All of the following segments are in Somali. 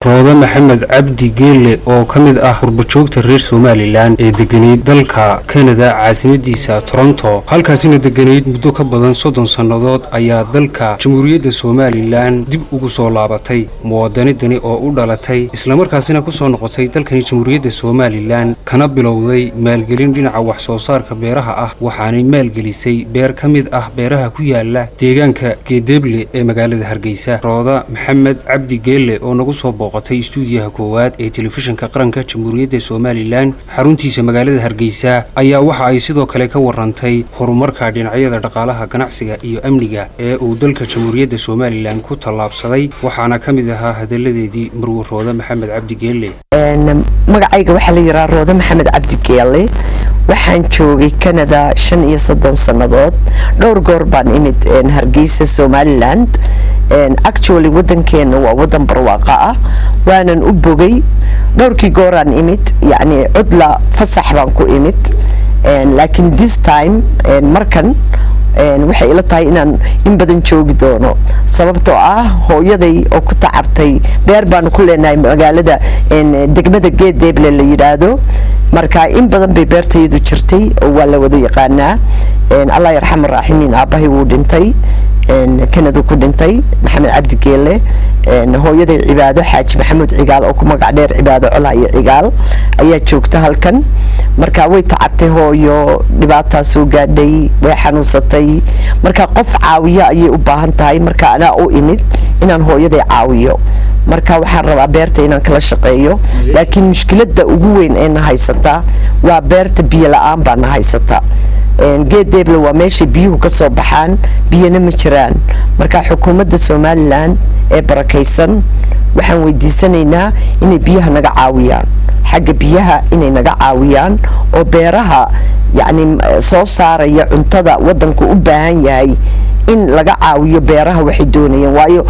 Rooda Maxamed Cabdi Geelle oo ka mid ah qurbo-joogta reer Somaliland ee deganeyd dalka Canada caasimadiisa Toronto halkaasina deganeyd muddo ka badan 30 sanadood ayaa dalka Jamhuuriyadda Somaliland dib ugu soo laabatay muwaadiniintan oo u dhalatay isla markaasina ku soo noqotay dalkan Jamhuuriyadda Somaliland kana bilowday maalgelin dhinaca wax soo saarka beeraha ah waxaanay maalgelisay beer ka mid ah beeraha ku yaala deegaanka Geedeble ee magaalada Hargeysa. Rooda Maxamed Cabdi Geelle oo nagu soo stuudiyaha koowaad ee telefishinka qaranka Jamhuuriyadda Somaliland xaruntiisa magaalada Hargeysa ayaa waxa ay sidoo kale ka warantay horumarka dhinacyada dhaqaalaha ganacsiga iyo amniga ee uu dalka Jamhuuriyadda Somaliland ku tallaabsaday waxaana ka mid ahaa hadaladeedii Marwo Rooda Maxamed Cabdi Geelle. magacayga waxa la yiraahdaa Rooda Maxamed Cabdi Geelle waxaan joogay Canada 35 sanadood dhowr goor baan imid Hargeysa Somaliland actually wadankeena waa wadan barwaaqo ah waanan u bogay dhowrkii gooraan imid yani cudla fasax baan ku imid laakiin this time markan waxay ila tahay inaan in badan joogi doono sababtoo ah hooyaday oo ku tacabtay beer baan ku leenahay magaalada degmada Geedeble la yiraahdo marka in badan bay beertaydu jirtay oo waa la wada yaqaanaa Allah yarxam raaximiin aabahay wuu dhintay Canada ku dhintay Maxamed Cabdi Geelle hooyaday cibaado xaaji maxamuud cigaal oo ku magac dheer cibaado colaha iyo cigaal ayaa joogta halkan marka way tacabtay hooyo dhibaato soo gaadhay way xanuunsatay marka qof caawiyo ayay u baahan tahay marka ana u imid inaan hooyaday caawiyo marka waxaan rabaa beerta inaan kala shaqeeyo laakiin mushkiladda ugu weyn ee na haysata waa beerta biyo la'aan baa na haysata Geedeble waa meesha biyuhu ka soo baxaan biyana ma jiraan marka xukuumadda Somaliland ee barakaysan waxaan weydiisanaynaa inay biyaha naga caawiyaan xagga biyaha inay naga caawiyaan oo beeraha yani soo saaraya cuntada wadanku u baahan yahay in laga caawiyo beeraha waxay doonayaan waayo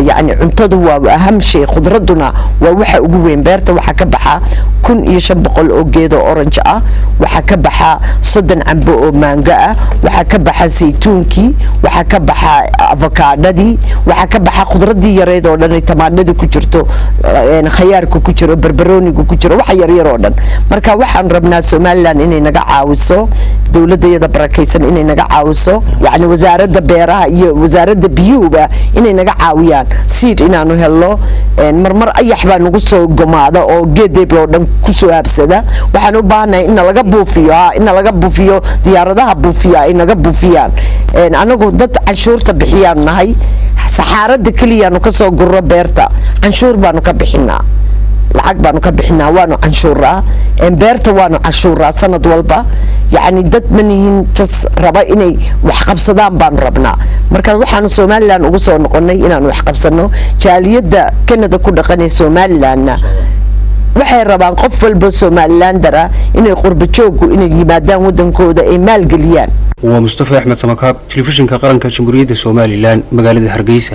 yani cuntadu waa aham shay khudraduna waa waxa ugu weyn beerta waxa ka baxa 1500 oo geedo orange ah waxa ka baxa 30 cambo oo mango ah waxa ka baxa saytuunki waxa ka baxa avocadadii waxa ka baxa khudradii yareed oo dhan tamaandhada ku jirto khayaarku ku jiro barbaroonigu ku jiro waxa yar yar oo dhan marka waxaan rabnaa Somaliland inay naga caawiso dawladda barakaysan inay naga caawiso yani wasaaradda beeraha iyo wasaaradda biyuuba inay naga caawiyaan seed inaanu helno marmar ayax baa nagu soo gomaada oo Geedeble oo dhan ku soo habsada waxaan u baahanahay in laga buufiyo diyaaradaha buufiya inaga buufiyaan anagu dad canshuurta bixiyaan nahay saxaarada kaliyaanu ka soo gurro beerta canshuur baanu ka bixinaa lacag baanu ka bixinaa waanu canshuuraa beerta waanu canshuuraa sanad walba yani dad manihin jas raba inay wax qabsadaan baan rabnaa marka waxaanu Somaliland ugu soo noqonay inaan wax qabsano jaaliyada Canada ku dhaqanay Somalilandna waxay rabaan qof walba Somalilandara inay qurbo joogu inay yimaadaan wadankooda ay maalgeliyaan waa Mustafa Axmed Samakaab telefishinka qaranka Jamhuuriyadda Somaliland magaalada Hargeysa.